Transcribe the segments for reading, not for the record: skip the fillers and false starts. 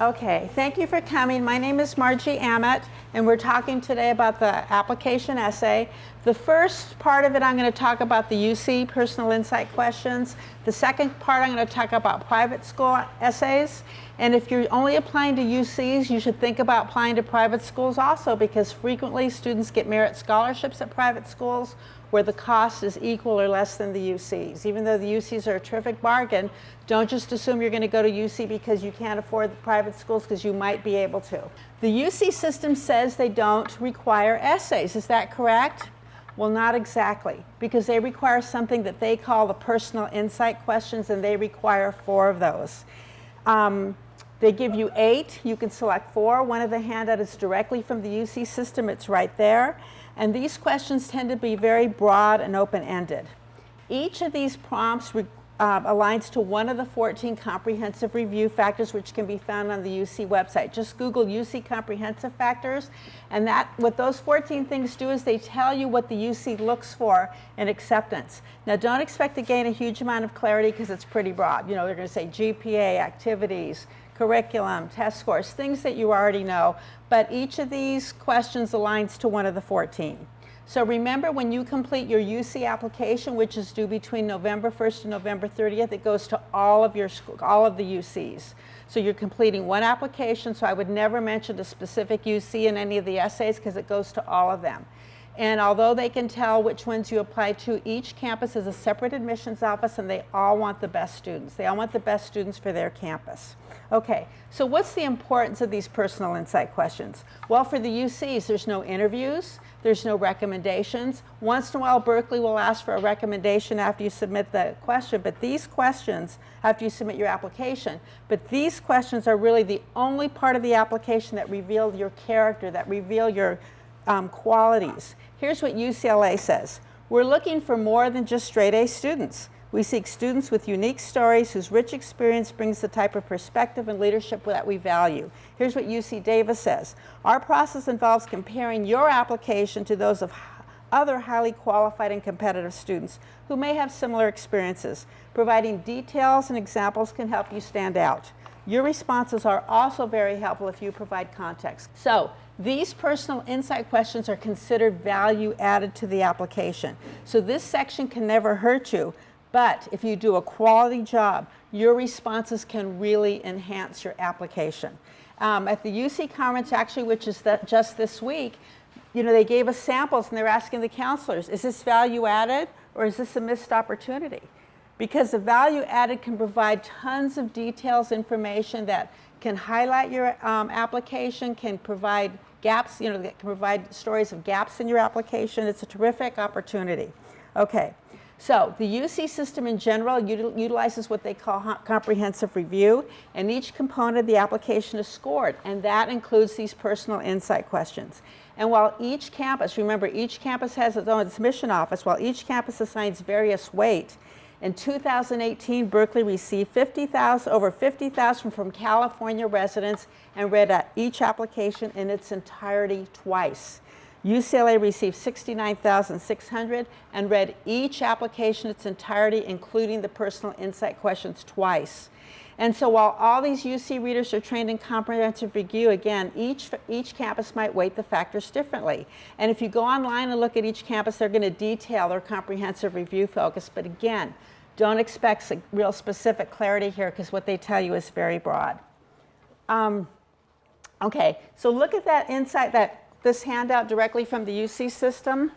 Okay, thank you for coming. My name is Margaret Amott, and we're talking today about the application essay. The first part of it, I'm going to talk about the UC personal insight questions. The second part, I'm going to talk about private school essays. And if you're only applying to UCs, you should think about applying to private schools also, because frequently students get merit scholarships at private schools where the cost is equal or less than the UCs. Even though the UCs are a terrific bargain, don't just assume you're going to go to UC because you can't afford the private schools, because you might be able to. The UC system says they don't require essays. Is that correct? Well, not exactly, because they require something that they call the personal insight questions, and they require 4 of those. They give you 8. You can select 4. One of the handouts is directly from the UC system. It's right there. And these questions tend to be very broad and open-ended. Each of these prompts aligns to one of the 14 comprehensive review factors, which can be found on the UC website. Just Google UC comprehensive factors, and what those 14 things do is they tell you what the UC looks for in acceptance. Now, don't expect to gain a huge amount of clarity, because it's pretty broad. You know, they're going to say GPA, activities, curriculum, test scores, things that you already know, but each of these questions aligns to one of the 14. So remember, when you complete your UC application, which is due between November 1st and November 30th, it goes to all of the UCs. So you're completing one application, so I would never mention a specific UC in any of the essays, because it goes to all of them. And although they can tell which ones you apply to, each campus is a separate admissions office, and they all want the best students. They all want the best students for their campus. Okay, so what's the importance of these personal insight questions? Well, for the UCs, there's no interviews, there's no recommendations. Once in a while, Berkeley will ask for a recommendation after you submit the question, but these questions, after you submit your application, but these questions are really the only part of the application that reveal your character, that reveal your qualities. Here's what UCLA says. We're looking for more than just straight A students. We seek students with unique stories whose rich experience brings the type of perspective and leadership that we value. Here's what UC Davis says. Our process involves comparing your application to those of other highly qualified and competitive students who may have similar experiences. Providing details and examples can help you stand out. Your responses are also very helpful if you provide context. So these personal insight questions are considered value added to the application. So this section can never hurt you, but if you do a quality job, your responses can really enhance your application. At the UC conference, actually, which is just this week, you know, they gave us samples, and they're asking the counselors, is this value added, or is this a missed opportunity? Because the value added can provide tons of details, information that can highlight your application, can provide gaps, you know, that can provide stories of gaps in your application. It's a terrific opportunity. Okay, so the UC system in general utilizes what they call comprehensive review, and each component of the application is scored, and that includes these personal insight questions. And while each campus, remember, each campus has its own admission office, while each campus assigns various weight, in 2018, Berkeley received over 50,000 from California residents and read each application in its entirety twice. UCLA received 69,600 and read each application in its entirety, including the personal insight questions, twice. And so while all these UC readers are trained in comprehensive review, again, each campus might weight the factors differently. And if you go online and look at each campus, they're going to detail their comprehensive review focus. But again, don't expect real specific clarity here, because what they tell you is very broad. Okay, so look at that insight, this handout directly from the UC system,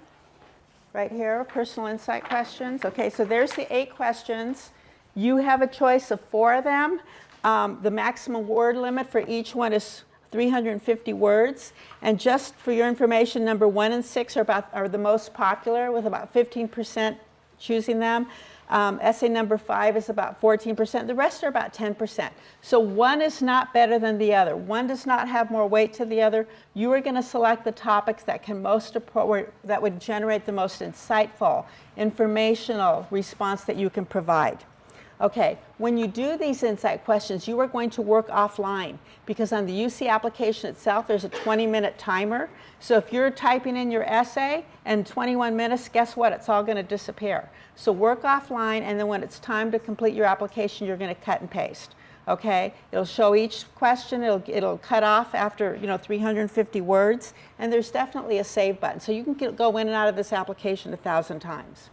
right here, personal insight questions. Okay, so there's the 8 questions. You have a choice of 4 of them. The maximum word limit for each one is 350 words. And just for your information, number 1 and 6 are the most popular, with about 15% choosing them. Essay number 5 is about 14%. The rest are about 10%. So one is not better than the other. One does not have more weight to the other. You are going to select the topics that that would generate the most insightful, informational response that you can provide. Okay, when you do these insight questions, you are going to work offline, because on the UC application itself, there's a 20-minute timer. So if you're typing in your essay and 21 minutes, guess what? It's all going to disappear. So work offline, and then when it's time to complete your application, you're going to cut and paste. Okay, it'll show each question, it'll cut off after 350 words, and there's definitely a save button. So you can go in and out of this application 1,000 times.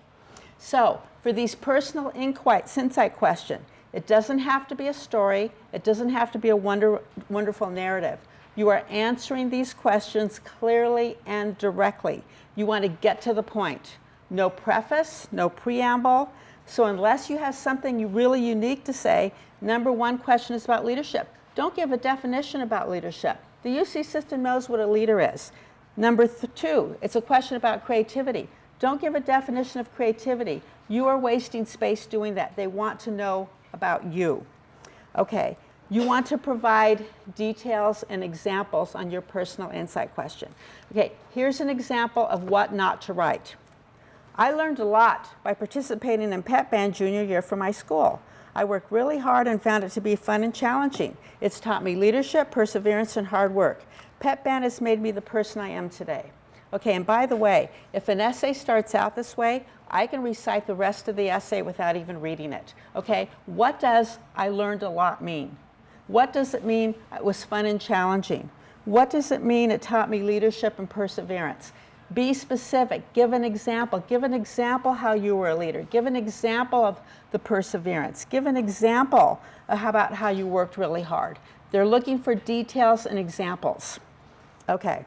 So for these personal insight question, it doesn't have to be a story, it doesn't have to be a wonderful narrative. You are answering these questions clearly and directly. You want to get to the point. No preface, no preamble. So unless you have something really unique to say, number one question is about leadership. Don't give a definition about leadership. The UC system knows what a leader is. Number two, it's a question about creativity. Don't give a definition of creativity. You are wasting space doing that. They want to know about you. Okay, you want to provide details and examples on your personal insight question. Okay, here's an example of what not to write. I learned a lot by participating in pep band junior year for my school. I worked really hard and found it to be fun and challenging. It's taught me leadership, perseverance, and hard work. Pep band has made me the person I am today. Okay, and by the way, if an essay starts out this way, I can recite the rest of the essay without even reading it. Okay, what does I learned a lot mean? What does it mean it was fun and challenging? What does it mean it taught me leadership and perseverance? Be specific, give an example how you were a leader, give an example of the perseverance, give an example of about how you worked really hard. They're looking for details and examples. Okay.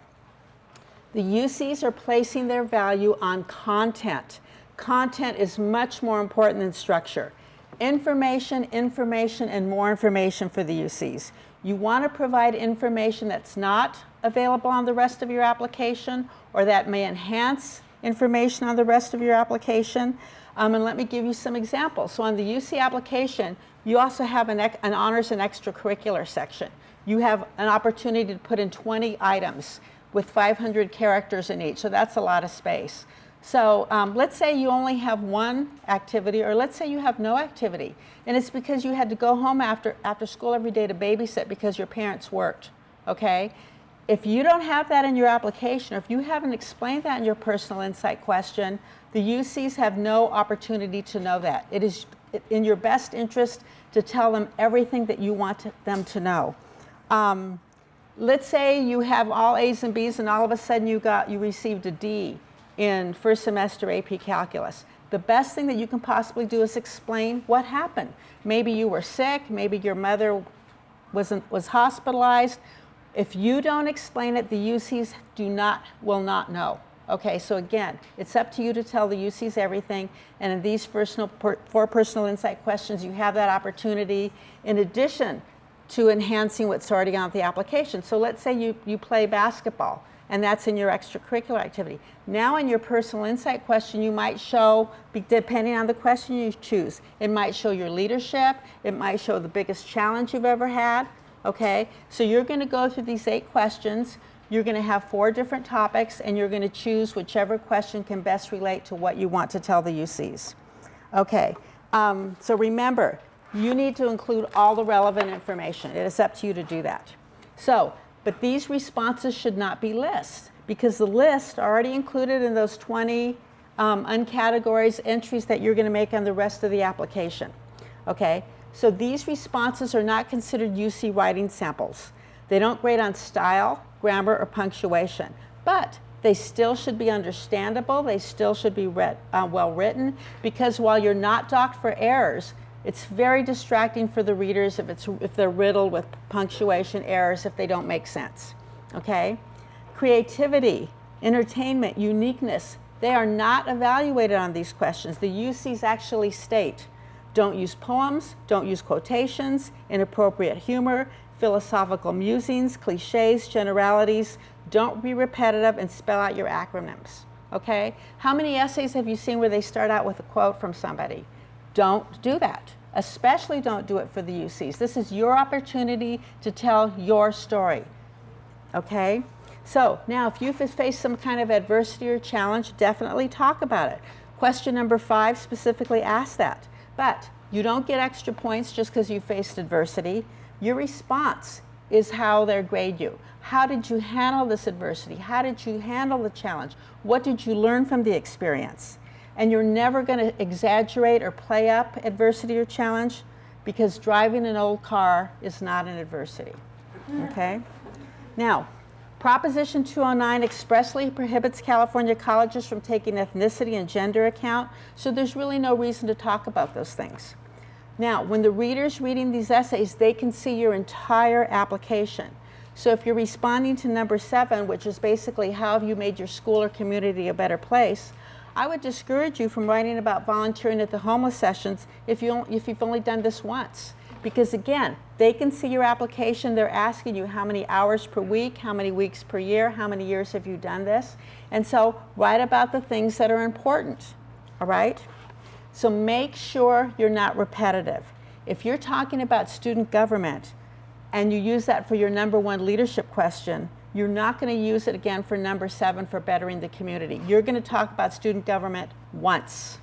The UCs are placing their value on content. Content is much more important than structure. Information, and more information for the UCs. You want to provide information that's not available on the rest of your application or that may enhance information on the rest of your application. And let me give you some examples. So on the UC application, you also have an honors and extracurricular section. You have an opportunity to put in 20 items with 500 characters in each, so that's a lot of space. So let's say you only have one activity, or let's say you have no activity, and it's because you had to go home after school every day to babysit because your parents worked, okay? If you don't have that in your application, or if you haven't explained that in your personal insight question, the UCs have no opportunity to know that. It is in your best interest to tell them everything that you want them to know. Let's say you have all A's and B's and all of a sudden you received a D in first semester AP Calculus. The best thing that you can possibly do is explain what happened. Maybe you were sick, maybe your mother was hospitalized. If you don't explain it, the UCs will not know. Okay, so again, it's up to you to tell the UCs everything, and in these four personal insight questions, you have that opportunity in addition to enhancing what's already on the application. So let's say you play basketball, and that's in your extracurricular activity. Now in your personal insight question, you might show, depending on the question you choose, it might show your leadership, it might show the biggest challenge you've ever had, okay? So you're gonna go through these 8 questions, you're gonna have 4 different topics, and you're gonna choose whichever question can best relate to what you want to tell the UCs. Okay, so remember, you need to include all the relevant information. It is up to you to do that. So, but these responses should not be lists, because the lists are already included in those 20 uncategorized entries that you're going to make on the rest of the application. Okay, so these responses are not considered UC writing samples. They don't grade on style, grammar, or punctuation, but they still should be understandable. They still should be well written, because while you're not docked for errors, it's very distracting for the readers if they're riddled with punctuation errors, if they don't make sense, okay? Creativity, entertainment, uniqueness, they are not evaluated on these questions. The UCs actually state, don't use poems, don't use quotations, inappropriate humor, philosophical musings, cliches, generalities, don't be repetitive, and spell out your acronyms, okay? How many essays have you seen where they start out with a quote from somebody? Don't do that. Especially don't do it for the UCs. This is your opportunity to tell your story, okay? So now if you've faced some kind of adversity or challenge, definitely talk about it. Question number 5 specifically asks that. But you don't get extra points just because you faced adversity. Your response is how they grade you. How did you handle this adversity? How did you handle the challenge? What did you learn from the experience? And you're never going to exaggerate or play up adversity or challenge. because driving an old car is not an adversity, okay? Now, Proposition 209 expressly prohibits California colleges from taking ethnicity and gender account, so there's really no reason to talk about those things. Now, when the reader's reading these essays, they can see your entire application. So if you're responding to number 7, which is basically how have you made your school or community a better place, I would discourage you from writing about volunteering at the homeless sessions if you've only done this once. Because again, they can see your application, they're asking you how many hours per week, how many weeks per year, how many years have you done this? And so write about the things that are important, all right? So make sure you're not repetitive. If you're talking about student government and you use that for your number 1 leadership question, you're not going to use it again for number 7 for bettering the community. You're going to talk about student government once,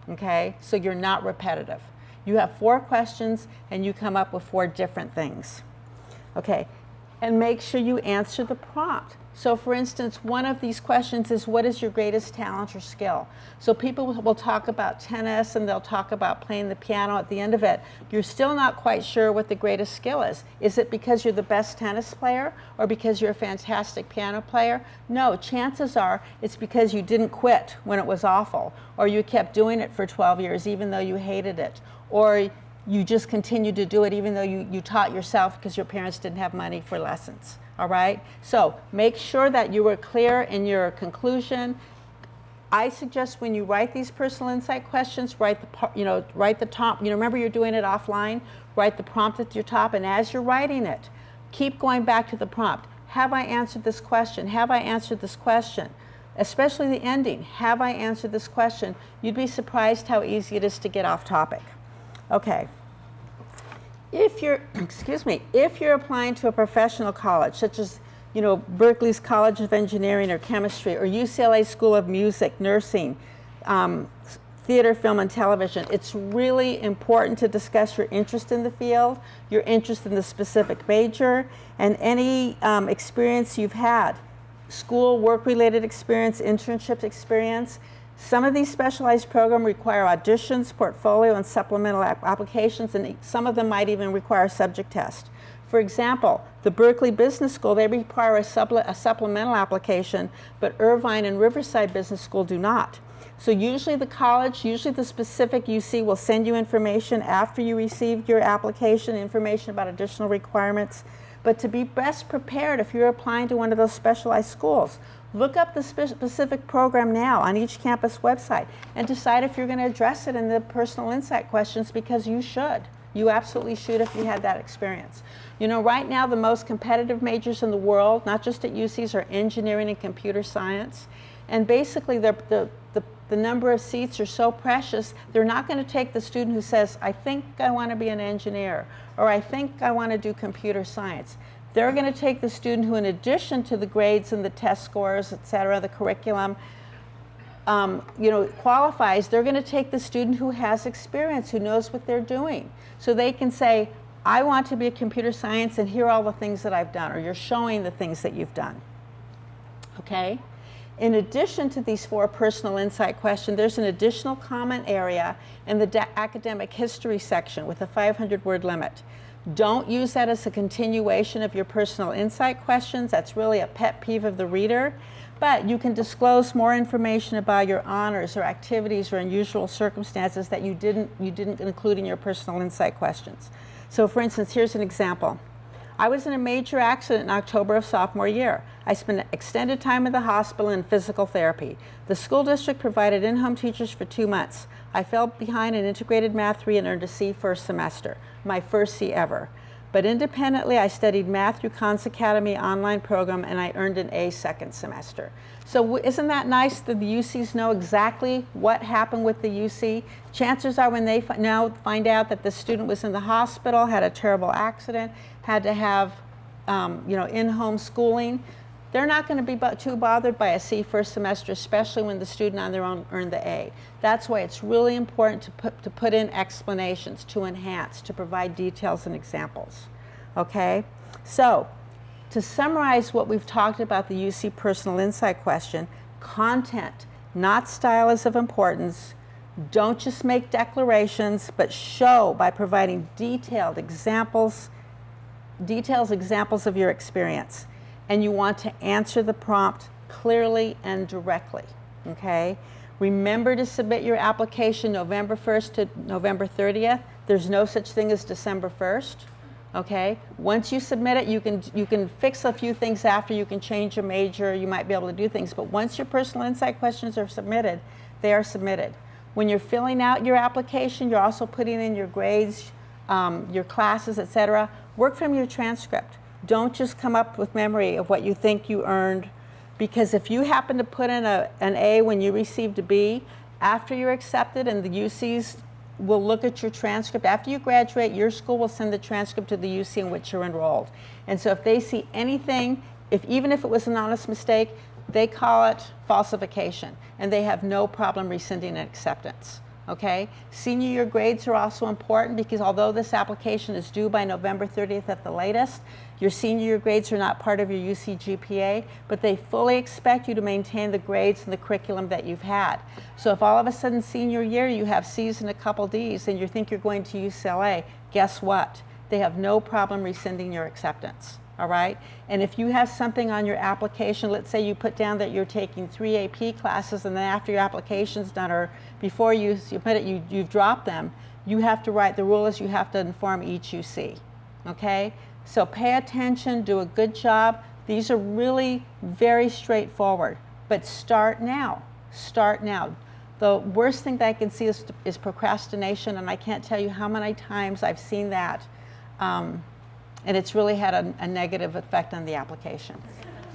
okay? So you're not repetitive. You have 4 questions and you come up with 4 different things, okay? And make sure you answer the prompt. So for instance, one of these questions is, what is your greatest talent or skill? So people will talk about tennis and they'll talk about playing the piano. At the end of it, you're still not quite sure what the greatest skill is. Is it because you're the best tennis player or because you're a fantastic piano player? No, chances are it's because you didn't quit when it was awful, or you kept doing it for 12 years even though you hated it, or you just continued to do it even though you taught yourself because your parents didn't have money for lessons. All right, so make sure that you were clear in your conclusion. I suggest when you write these personal insight questions, write the top, remember you're doing it offline, write the prompt at your top, and as you're writing it, keep going back to the prompt. Have I answered this question? Have I answered this question? Especially the ending, have I answered this question? You'd be surprised how easy it is to get off topic. Okay. If you're, if you're applying to a professional college, such as, Berkeley's College of Engineering or Chemistry, or UCLA School of Music, Nursing, theater, film, and television, it's really important to discuss your interest in the field, your interest in the specific major, and any experience you've had, school, work-related experience, internship experience. Some of these specialized programs require auditions, portfolio, and supplemental applications, and some of them might even require a subject test. For example, the Berkeley Business School, they require a supplemental application, but Irvine and Riverside Business School do not. So usually the specific UC will send you information after you receive your application, information about additional requirements. But to be best prepared if you're applying to one of those specialized schools, look up the specific program now on each campus website and decide if you're going to address it in the personal insight questions, because you should. You absolutely should if you had that experience. Right now the most competitive majors in the world, not just at UCs, are engineering and computer science. And basically the number of seats are so precious, they're not going to take the student who says, I think I want to be an engineer, or I think I want to do computer science. They're going to take the student who, in addition to the grades and the test scores, et cetera, the curriculum, qualifies. They're going to take the student who has experience, who knows what they're doing. So they can say, I want to be a computer science, and here are all the things that I've done, or you're showing the things that you've done. Okay? In addition to these 4 personal insight questions, there's an additional comment area in the academic history section with a 500-word limit. Don't use that as a continuation of your personal insight questions. That's really a pet peeve of the reader. But you can disclose more information about your honors or activities or unusual circumstances that you didn't include in your personal insight questions. So for instance, here's an example. I was in a major accident in October of sophomore year. I spent extended time in the hospital in physical therapy. The school district provided in-home teachers for 2 months. I fell behind in integrated math 3 and earned a C first semester, my first C ever. But independently, I studied math through Khan's Academy online program, and I earned an A second semester. So isn't that nice that the UCs know exactly what happened with the UC? Chances are when they now find out that the student was in the hospital, had a terrible accident, had to have in-home schooling, they're not going to be too bothered by a C first semester, especially when the student on their own earned the A. That's why it's really important to put in explanations, to enhance, to provide details and examples. Okay? So, to summarize what we've talked about the UC personal insight question, content, not style, is of importance. Don't just make declarations, but show by providing detailed examples of your experience. And you want to answer the prompt clearly and directly, okay? Remember to submit your application November 1st to November 30th. There's no such thing as December 1st, okay? Once you submit it, you can fix a few things after. You can change your major. You might be able to do things. But once your personal insight questions are submitted, they are submitted. When you're filling out your application, you're also putting in your grades, your classes, etc. Work from your transcript. Don't just come up with memory of what you think you earned, because if you happen to put in an A when you received a B, after you're accepted and the UCs will look at your transcript, after you graduate, your school will send the transcript to the UC in which you're enrolled. And so if they see anything, even if it was an honest mistake, they call it falsification, and they have no problem rescinding an acceptance, okay? Senior year grades are also important, because although this application is due by November 30th at the latest, your senior year grades are not part of your UC GPA, but they fully expect you to maintain the grades and the curriculum that you've had. So if all of a sudden senior year you have C's and a couple D's and you think you're going to UCLA, guess what? They have no problem rescinding your acceptance. All right? And if you have something on your application, let's say you put down that you're taking 3 AP classes, and then after your application's done, or before you submit it, you've dropped them, you have to write, the rule is you have to inform each UC, okay? So pay attention, do a good job. These are really very straightforward, but start now, start now. The worst thing that I can see is procrastination, and I can't tell you how many times I've seen that. And it's really had a negative effect on the application.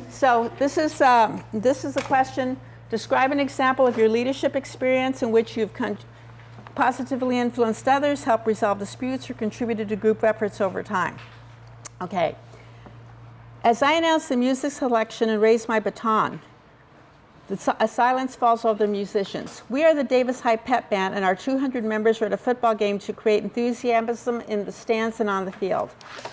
So this is a question. Describe an example of your leadership experience in which you've positively influenced others, helped resolve disputes, or contributed to group efforts over time. Okay. As I announced the music selection and raised my baton, a silence falls over the musicians. We are the Davis High Pep Band, and our 200 members are at a football game to create enthusiasm in the stands and on the field.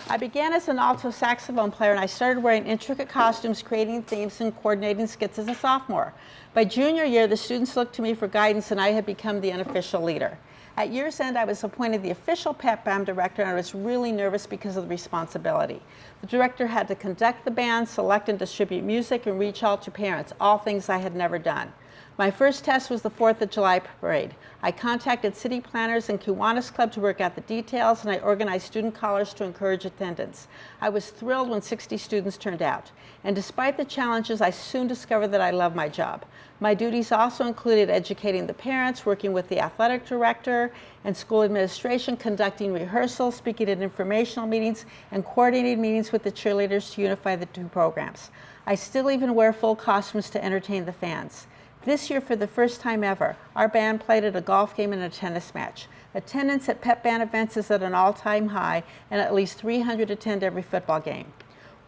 I began as an alto saxophone player, and I started wearing intricate costumes, creating themes, and coordinating skits as a sophomore. By junior year, the students looked to me for guidance, and I had become the unofficial leader. At year's end, I was appointed the official Pep Band director, and I was really nervous because of the responsibility. The director had to conduct the band, select and distribute music, and reach out to parents, all things I had never done. My first test was the 4th of July parade. I contacted city planners and Kiwanis Club to work out the details, and I organized student callers to encourage attendance. I was thrilled when 60 students turned out. And despite the challenges, I soon discovered that I loved my job. My duties also included educating the parents, working with the athletic director and school administration, conducting rehearsals, speaking at informational meetings, and coordinating meetings with the cheerleaders to unify the two programs. I still even wear full costumes to entertain the fans. This year, for the first time ever, our band played at a golf game and a tennis match. Attendance at Pep Band events is at an all-time high, and at least 300 attend every football game.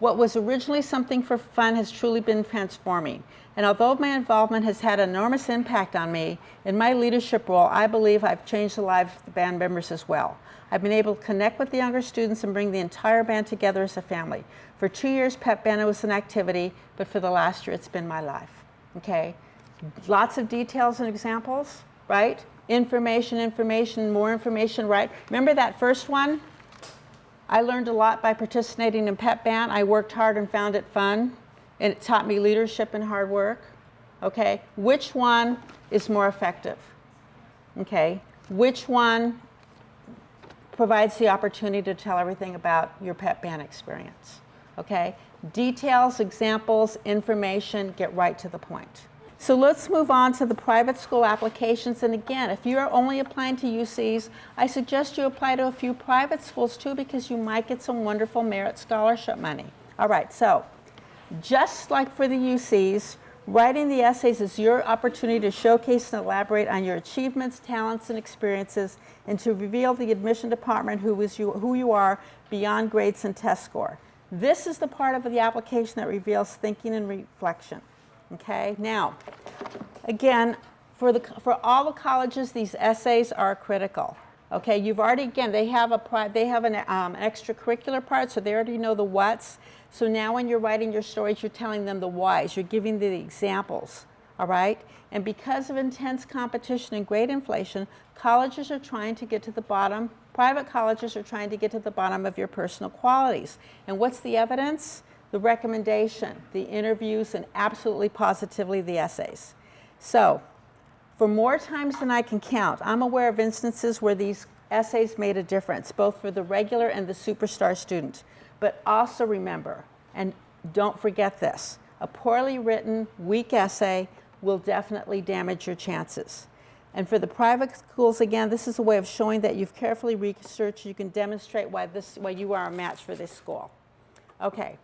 What was originally something for fun has truly been transforming. And although my involvement has had enormous impact on me, in my leadership role, I believe I've changed the lives of the band members as well. I've been able to connect with the younger students and bring the entire band together as a family. For 2 years, Pep Band was an activity, but for the last year, it's been my life, okay? Lots of details and examples, right? Information, more information, right? Remember that first one? I learned a lot by participating in Pep Band. I worked hard and found it fun, and it taught me leadership and hard work, okay? Which one is more effective, okay? Which one provides the opportunity to tell everything about your Pep Band experience, okay? Details, examples, information, get right to the point. So let's move on to the private school applications. And again, if you are only applying to UCs, I suggest you apply to a few private schools too, because you might get some wonderful merit scholarship money. All right, so just like for the UCs, writing the essays is your opportunity to showcase and elaborate on your achievements, talents, and experiences, and to reveal the admission department who you are beyond grades and test score. This is the part of the application that reveals thinking and reflection. Okay, now, again, for all the colleges, these essays are critical. Okay, you've already, again, they have an extracurricular part, so they already know the what's. So now when you're writing your stories, you're telling them the whys. You're giving the examples all right? And because of intense competition and grade inflation, colleges are trying to get to the bottom, private colleges are trying to get to the bottom of your personal qualities. And what's the evidence? The recommendation, the interviews, and absolutely positively the essays. So, for more times than I can count, I'm aware of instances where these essays made a difference, both for the regular and the superstar student. But also remember, and don't forget this, a poorly written, weak essay will definitely damage your chances. And for the private schools, again, this is a way of showing that you've carefully researched, you can demonstrate why you are a match for this school. Okay,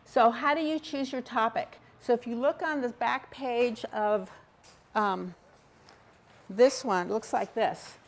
so how do you choose your topic? So if you look on the back page of this one, it looks like this.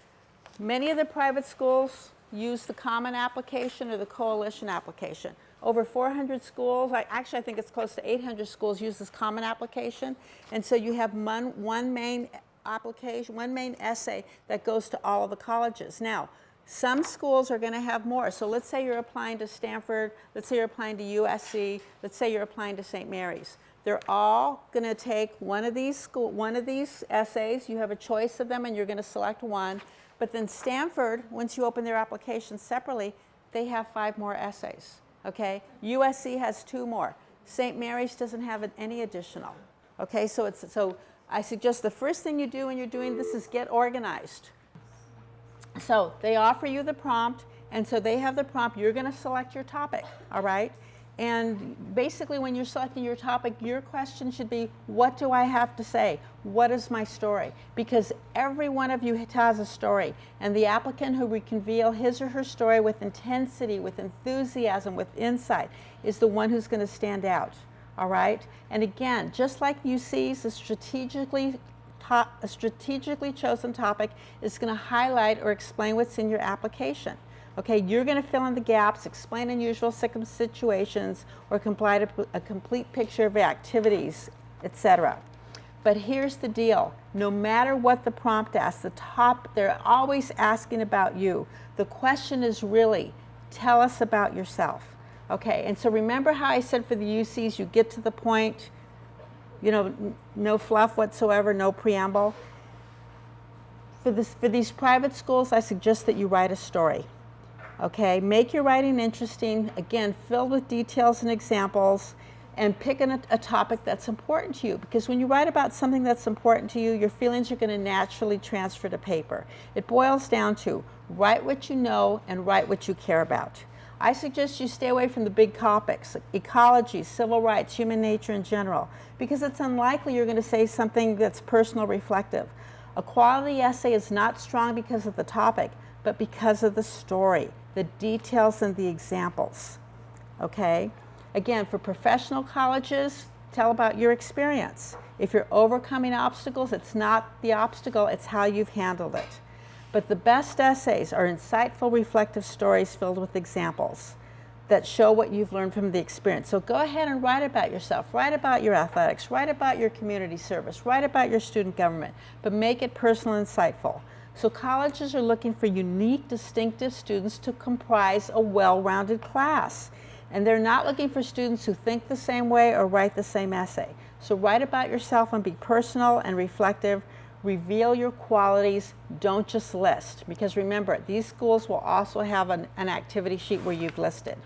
Many of the private schools use the common application or the coalition application. Over 400 schools, actually I think it's close to 800 schools use this common application. And so you have one main application, one main essay that goes to all of the colleges. Now, some schools are going to have more. So let's say you're applying to Stanford, let's say you're applying to USC, let's say you're applying to St. Mary's. They're all going to take one of these essays. You have a choice of them and you're going to select one. But then Stanford, once you open their application separately, they have 5 more essays. Okay? USC has 2 more. St. Mary's doesn't have any additional. Okay? So I suggest the first thing you do when you're doing this is get organized. So they offer you the prompt, and so they have the prompt. You're going to select your topic, all right? And basically when you're selecting your topic, your question should be, what do I have to say? What is my story? Because every one of you has a story, and the applicant who can reveal his or her story with intensity, with enthusiasm, with insight, is the one who's going to stand out, all right? And again, just like UC's, a strategically chosen topic is going to highlight or explain what's in your application. Okay, you're going to fill in the gaps, explain unusual situations, or complete a complete picture of activities, etc. But here's the deal. No matter what the prompt asks, they're always asking about you. The question is really, tell us about yourself. Okay, and so remember how I said for the UCs, you get to the point, you know, no fluff whatsoever, no preamble. For these private schools, I suggest that you write a story. Okay, make your writing interesting, again, filled with details and examples, and pick a topic that's important to you. Because when you write about something that's important to you, your feelings are going to naturally transfer to paper. It boils down to write what you know and write what you care about. I suggest you stay away from the big topics, ecology, civil rights, human nature in general, because it's unlikely you're going to say something that's personal reflective. A quality essay is not strong because of the topic, but because of the story, the details and the examples, okay? Again, for professional colleges, tell about your experience. If you're overcoming obstacles, it's not the obstacle, it's how you've handled it. But the best essays are insightful, reflective stories filled with examples that show what you've learned from the experience. So go ahead and write about yourself, write about your athletics, write about your community service, write about your student government, but make it personal and insightful. So colleges are looking for unique, distinctive students to comprise a well-rounded class. And they're not looking for students who think the same way or write the same essay. So write about yourself and be personal and reflective. Reveal your qualities, don't just list. Because remember, these schools will also have an activity sheet where you've listed.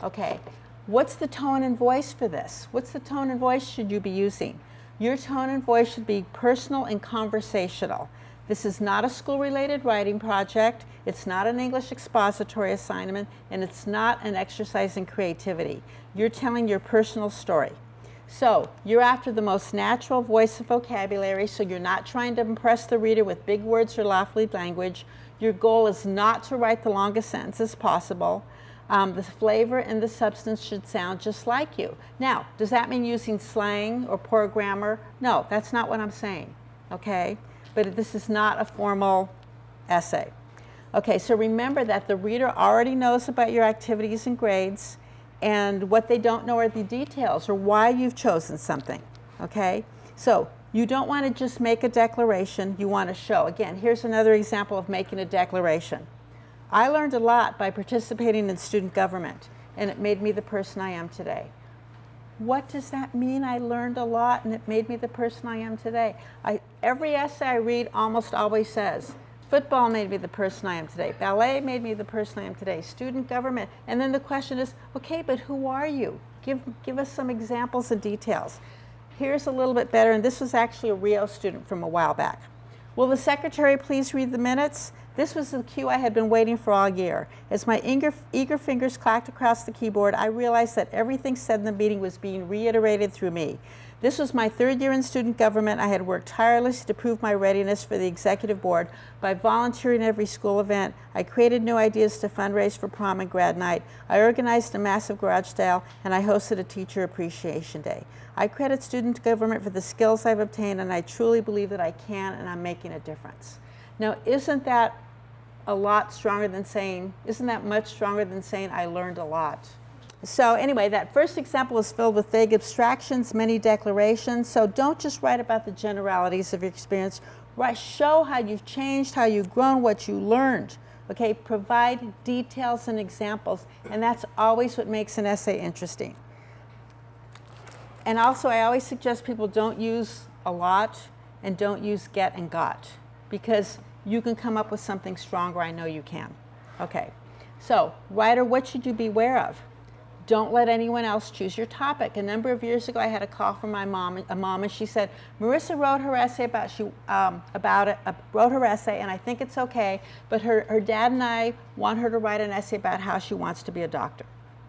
Okay, what's the tone and voice for this? What's the tone and voice should you be using? Your tone and voice should be personal and conversational. This is not a school-related writing project, it's not an English expository assignment, and it's not an exercise in creativity. You're telling your personal story. So you're after the most natural voice and vocabulary, so you're not trying to impress the reader with big words or lofty language. Your goal is not to write the longest sentences possible. The flavor and the substance should sound just like you. Now, does that mean using slang or poor grammar? No, that's not what I'm saying, okay? But this is not a formal essay. Okay, so remember that the reader already knows about your activities and grades, and what they don't know are the details or why you've chosen something, okay? So you don't want to just make a declaration, you want to show. Again, here's another example of making a declaration. I learned a lot by participating in student government, and it made me the person I am today. What does that mean? I learned a lot and it made me the person I am today. Every essay I read almost always says, football made me the person I am today. Ballet made me the person I am today. Student government. And then the question is, okay, but who are you? Give us some examples and details. Here's a little bit better, and this was actually a Rio student from a while back. Will the secretary please read the minutes? This was the cue I had been waiting for all year. As my eager fingers clacked across the keyboard, I realized that everything said in the meeting was being reiterated through me. This was my third year in student government. I had worked tirelessly to prove my readiness for the executive board by volunteering at every school event. I created new ideas to fundraise for prom and grad night. I organized a massive garage sale, and I hosted a teacher appreciation day. I credit student government for the skills I've obtained, and I truly believe that I can, and I'm making a difference. Now, isn't that a lot stronger than saying, isn't that much stronger than saying I learned a lot? So anyway, that first example is filled with vague abstractions, many declarations. So don't just write about the generalities of your experience. Show how you've changed, how you've grown, what you learned. Okay, provide details and examples, and that's always what makes an essay interesting. And also, I always suggest people don't use a lot and don't use get and got, because you can come up with something stronger. I know you can. Okay, so writer, what should you beware of? Don't let anyone else choose your topic. A number of years ago, I had a call from my mom, and she said, Marissa wrote her essay wrote her essay, and I think it's okay, but her dad and I want her to write an essay about how she wants to be a doctor.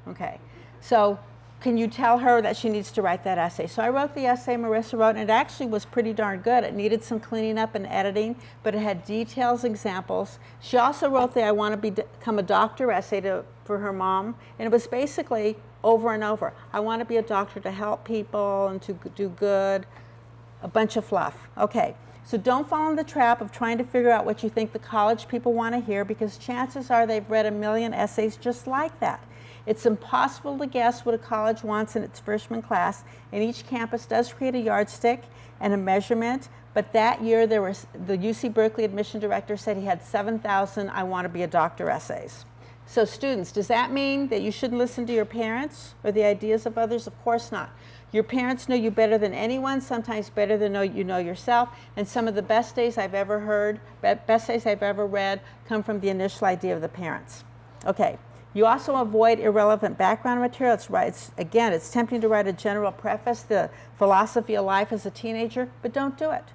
Okay, so can you tell her that she needs to write that essay? So I wrote the essay Marissa wrote, and it actually was pretty darn good. It needed some cleaning up and editing, but it had details, examples. She also wrote the I want to become a doctor essay for her mom, and it was basically over and over. I want to be a doctor to help people and to do good, a bunch of fluff. Okay, so don't fall in the trap of trying to figure out what you think the college people want to hear, because chances are they've read a million essays just like that. It's impossible to guess what a college wants in its freshman class, and each campus does create a yardstick and a measurement, but that year the UC Berkeley admission director said he had 7,000 I want to be a doctor essays. So students, does that mean that you shouldn't listen to your parents or the ideas of others? Of course not. Your parents know you better than anyone, sometimes better than you know yourself, and some of the best days I've ever heard, best days I've ever read come from the initial idea of the parents. Okay. You also avoid irrelevant background material. It's tempting to write a general preface, the philosophy of life as a teenager, but don't do it,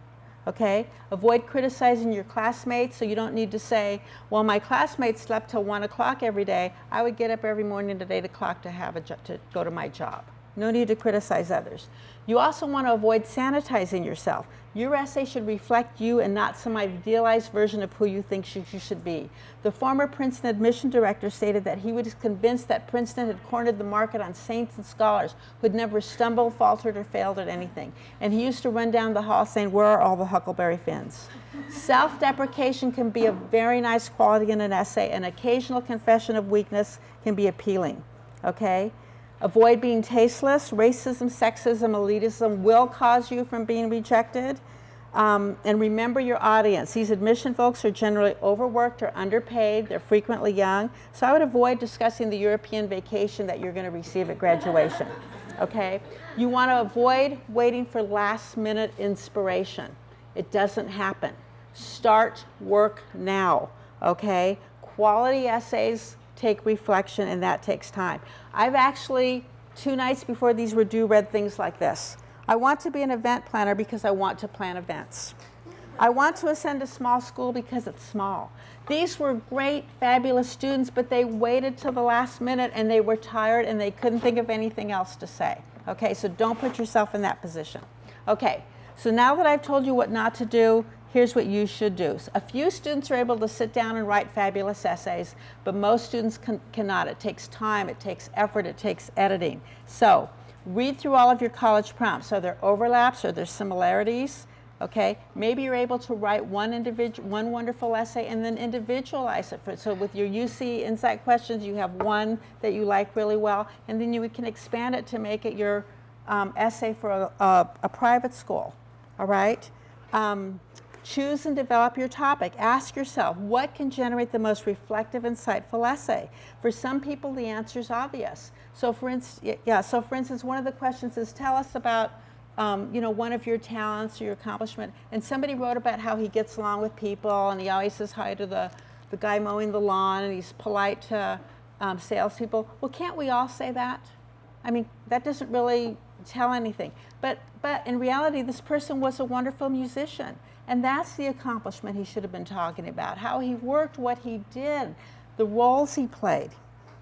okay? Avoid criticizing your classmates, so you don't need to say, well, my classmates slept till 1 o'clock every day. I would get up every morning at 8 o'clock to go to my job. No need to criticize others. You also want to avoid sanitizing yourself. Your essay should reflect you and not some idealized version of who you think you should be. The former Princeton admission director stated that he was convinced that Princeton had cornered the market on saints and scholars who had never stumbled, faltered, or failed at anything. And he used to run down the hall saying, where are all the Huckleberry Finns? Self-deprecation can be a very nice quality in an essay. An occasional confession of weakness can be appealing, okay? Avoid being tasteless. Racism, sexism, elitism will cause you from being rejected. And remember your audience. These admission folks are generally overworked or underpaid. They're frequently young. So I would avoid discussing the European vacation that you're going to receive at graduation. Okay? You want to avoid waiting for last-minute inspiration. It doesn't happen. Start work now. Okay? Quality essays take reflection, and that takes time. I've actually, 2 nights before these were due, read things like this. I want to be an event planner because I want to plan events. I want to ascend a small school because it's small. These were great, fabulous students, but they waited till the last minute and they were tired and they couldn't think of anything else to say. Okay, so don't put yourself in that position. Okay, so now that I've told you what not to do, here's what you should do. A few students are able to sit down and write fabulous essays, but most students cannot. It takes time, it takes effort, it takes editing. So read through all of your college prompts. Are there overlaps? Are there similarities? Okay, maybe you're able to write one wonderful essay and then individualize it. So with your UC Insight questions, you have one that you like really well, and then you can expand it to make it your essay for a private school. All right. Choose and develop your topic. Ask yourself, what can generate the most reflective, insightful essay? For some people, the answer is obvious. So for instance, one of the questions is, tell us about one of your talents or your accomplishment. And somebody wrote about how he gets along with people, and he always says hi to the guy mowing the lawn, and he's polite to salespeople. Well, can't we all say that? I mean, that doesn't really tell anything. But in reality, this person was a wonderful musician. And that's the accomplishment he should have been talking about, how he worked, what he did, the roles he played,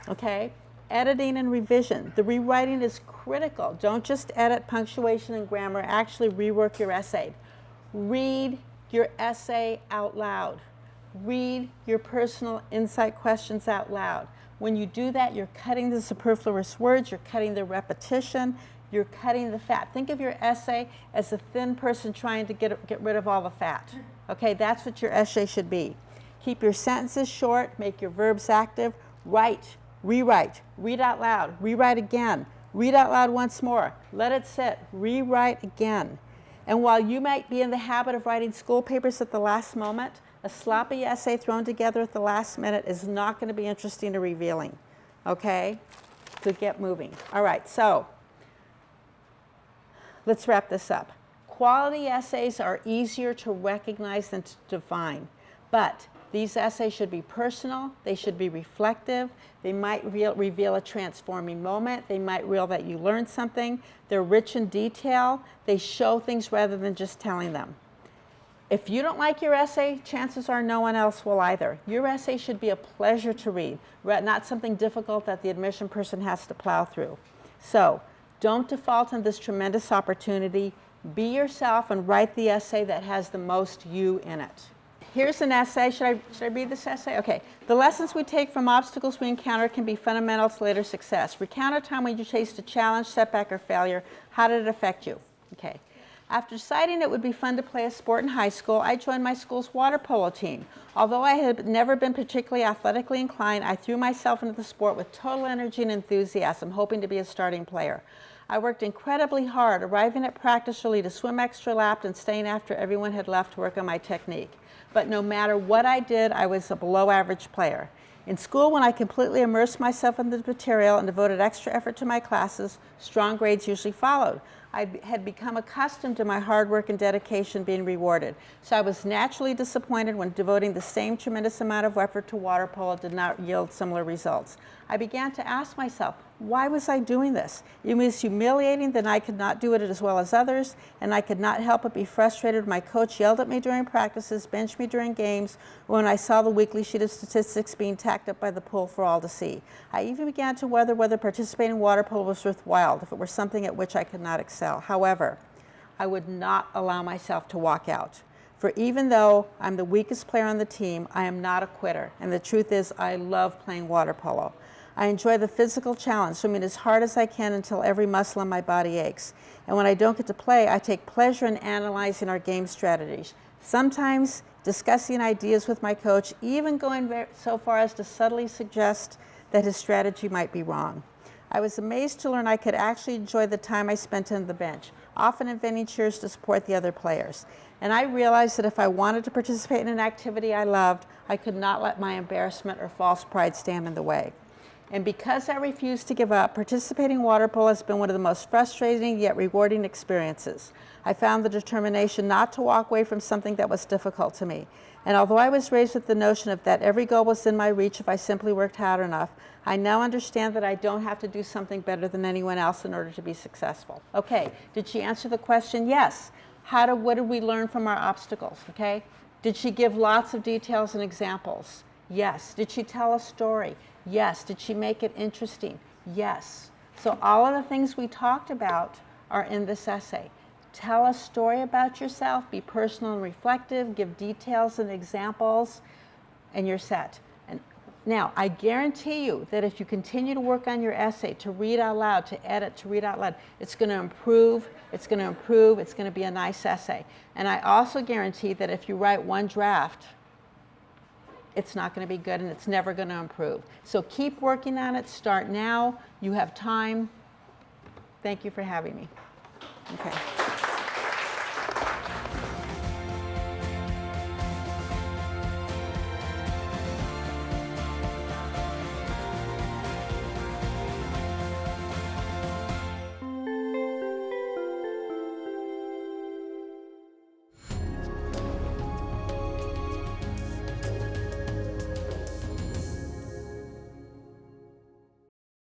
okay? Editing and revision. The rewriting is critical. Don't just edit punctuation and grammar, actually rework your essay. Read your essay out loud. Read your personal insight questions out loud. When you do that, you're cutting the superfluous words, you're cutting the repetition, you're cutting the fat. Think of your essay as a thin person trying to get rid of all the fat. Okay, that's what your essay should be. Keep your sentences short, make your verbs active, write, rewrite, read out loud, rewrite again, read out loud once more, let it sit, rewrite again. And while you might be in the habit of writing school papers at the last moment, a sloppy essay thrown together at the last minute is not going to be interesting or revealing. Okay? So get moving. All right, so let's wrap this up. Quality essays are easier to recognize than to define, but these essays should be personal, they should be reflective, they might reveal a transforming moment, they might reveal that you learned something, they're rich in detail, they show things rather than just telling them. If you don't like your essay, chances are no one else will either. Your essay should be a pleasure to read, not something difficult that the admission person has to plow through. So, don't default on this tremendous opportunity. Be yourself and write the essay that has the most you in it. Here's an essay. Should I read this essay? Okay. The lessons we take from obstacles we encounter can be fundamental to later success. Recount a time when you faced a challenge, setback, or failure. How did it affect you? Okay. After deciding it would be fun to play a sport in high school, I joined my school's water polo team. Although I had never been particularly athletically inclined, I threw myself into the sport with total energy and enthusiasm, hoping to be a starting player. I worked incredibly hard, arriving at practice early to swim extra laps and staying after everyone had left to work on my technique. But no matter what I did, I was a below average player. In school, when I completely immersed myself in the material and devoted extra effort to my classes, strong grades usually followed. I had become accustomed to my hard work and dedication being rewarded. So I was naturally disappointed when devoting the same tremendous amount of effort to water polo did not yield similar results. I began to ask myself, why was I doing this? It was humiliating that I could not do it as well as others, and I could not help but be frustrated when my coach yelled at me during practices, benched me during games, or when I saw the weekly sheet of statistics being tacked up by the pool for all to see. I even began to wonder whether participating in water polo was worthwhile, if it were something at which I could not excel. However, I would not allow myself to walk out. For even though I'm the weakest player on the team, I am not a quitter, and the truth is I love playing water polo. I enjoy the physical challenge, swimming as hard as I can until every muscle in my body aches. And when I don't get to play, I take pleasure in analyzing our game strategies, sometimes discussing ideas with my coach, even going so far as to subtly suggest that his strategy might be wrong. I was amazed to learn I could actually enjoy the time I spent on the bench, often inventing cheers to support the other players. And I realized that if I wanted to participate in an activity I loved, I could not let my embarrassment or false pride stand in the way. And because I refused to give up, participating in water polo has been one of the most frustrating yet rewarding experiences. I found the determination not to walk away from something that was difficult to me. And although I was raised with the notion of that every goal was in my reach if I simply worked hard enough, I now understand that I don't have to do something better than anyone else in order to be successful. Okay, did she answer the question? Yes. What did we learn from our obstacles? Okay. Did she give lots of details and examples? Yes. Did she tell a story? Yes. Did she make it interesting? Yes. So all of the things we talked about are in this essay. Tell a story about yourself, be personal and reflective, give details and examples, and you're set. And now, I guarantee you that if you continue to work on your essay, to read out loud, to edit, to read out loud, it's going to improve, it's going to improve, it's going to be a nice essay. And I also guarantee that if you write one draft, it's not going to be good and it's never going to improve. So keep working on it. Start now. You have time. Thank you for having me. Okay.